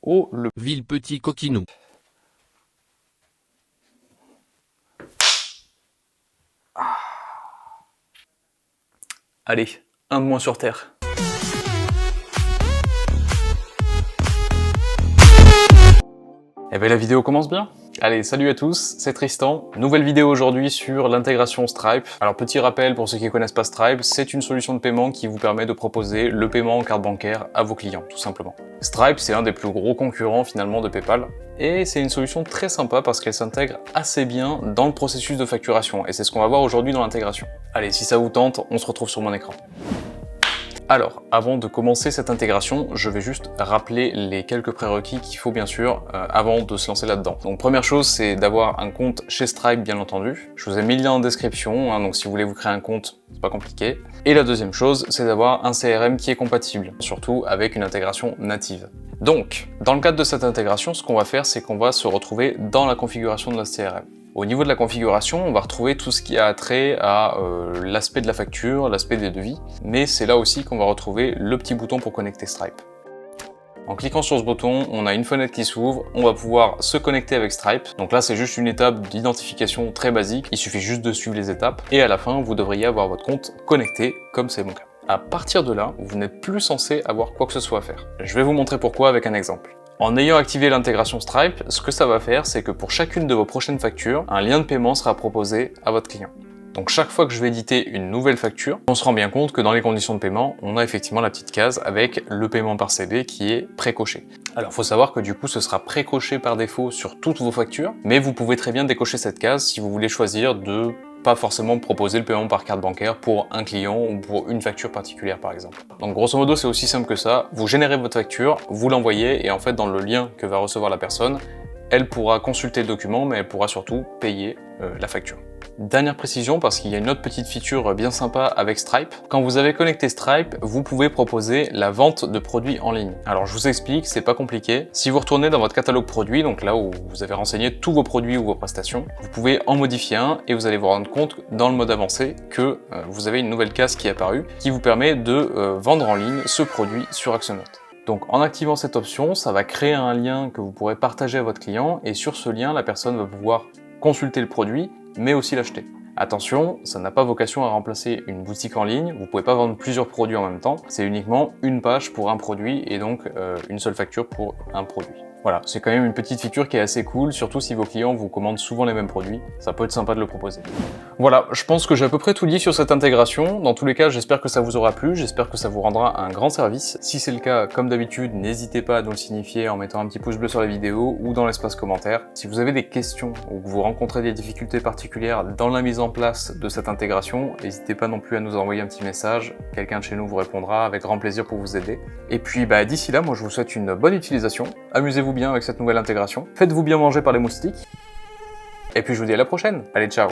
Oh le... Vil petit coquinou. Allez, un de moins sur Terre. Eh bien la vidéo commence bien. Allez, salut à tous, c'est Tristan. Nouvelle vidéo aujourd'hui sur l'intégration Stripe. Alors petit rappel pour ceux qui ne connaissent pas Stripe, c'est une solution de paiement qui vous permet de proposer le paiement en carte bancaire à vos clients, tout simplement. Stripe, c'est un des plus gros concurrents finalement de PayPal. Et c'est une solution très sympa parce qu'elle s'intègre assez bien dans le processus de facturation. Et c'est ce qu'on va voir aujourd'hui dans l'intégration. Allez, si ça vous tente, on se retrouve sur mon écran. Alors, avant de commencer cette intégration, je vais juste rappeler les quelques prérequis qu'il faut bien sûr avant de se lancer là-dedans. Donc première chose, c'est d'avoir un compte chez Stripe bien entendu. Je vous ai mis le lien en description, donc si vous voulez vous créer un compte, c'est pas compliqué. Et la deuxième chose, c'est d'avoir un CRM qui est compatible, surtout avec une intégration native. Donc, dans le cadre de cette intégration, ce qu'on va faire, c'est qu'on va se retrouver dans la configuration de la CRM. Au niveau de la configuration, on va retrouver tout ce qui a trait à l'aspect de la facture, l'aspect des devis, mais c'est là aussi qu'on va retrouver le petit bouton pour connecter Stripe. En cliquant sur ce bouton, on a une fenêtre qui s'ouvre, on va pouvoir se connecter avec Stripe. Donc là, c'est juste une étape d'identification très basique, il suffit juste de suivre les étapes, et à la fin, vous devriez avoir votre compte connecté, comme c'est mon cas. À partir de là, vous n'êtes plus censé avoir quoi que ce soit à faire. Je vais vous montrer pourquoi avec un exemple. En ayant activé l'intégration Stripe, ce que ça va faire, c'est que pour chacune de vos prochaines factures, un lien de paiement sera proposé à votre client. Donc chaque fois que je vais éditer une nouvelle facture, on se rend bien compte que dans les conditions de paiement, on a effectivement la petite case avec le paiement par CB qui est précoché. Alors il faut savoir que du coup ce sera précoché par défaut sur toutes vos factures, mais vous pouvez très bien décocher cette case si vous voulez choisir de pas forcément proposer le paiement par carte bancaire pour un client ou pour une facture particulière par exemple. Donc grosso modo c'est aussi simple que ça, vous générez votre facture, vous l'envoyez et en fait dans le lien que va recevoir la personne, elle pourra consulter le document mais elle pourra surtout payer la facture. Dernière précision, parce qu'il y a une autre petite feature bien sympa avec Stripe. Quand vous avez connecté Stripe, vous pouvez proposer la vente de produits en ligne. Alors je vous explique, c'est pas compliqué. Si vous retournez dans votre catalogue produits, donc là où vous avez renseigné tous vos produits ou vos prestations, vous pouvez en modifier un et vous allez vous rendre compte dans le mode avancé que vous avez une nouvelle case qui est apparue qui vous permet de vendre en ligne ce produit sur Actionnote. Donc en activant cette option, ça va créer un lien que vous pourrez partager à votre client et sur ce lien, la personne va pouvoir consulter le produit mais aussi l'acheter. Attention, ça n'a pas vocation à remplacer une boutique en ligne, vous pouvez pas vendre plusieurs produits en même temps, c'est uniquement une page pour un produit et donc une seule facture pour un produit. Voilà, c'est quand même une petite feature qui est assez cool, surtout si vos clients vous commandent souvent les mêmes produits, ça peut être sympa de le proposer. Voilà, je pense que j'ai à peu près tout dit sur cette intégration. Dans tous les cas, j'espère que ça vous aura plu, j'espère que ça vous rendra un grand service. Si c'est le cas, comme d'habitude, n'hésitez pas à nous le signifier en mettant un petit pouce bleu sur la vidéo ou dans l'espace commentaire. Si vous avez des questions ou que vous rencontrez des difficultés particulières dans la mise en place de cette intégration, n'hésitez pas non plus à nous envoyer un petit message. Quelqu'un de chez nous vous répondra avec grand plaisir pour vous aider. Et puis d'ici là, moi je vous souhaite une bonne utilisation. Amusez-vous bien avec cette nouvelle intégration. Faites-vous bien manger par les moustiques. Et puis je vous dis à la prochaine. Allez, ciao!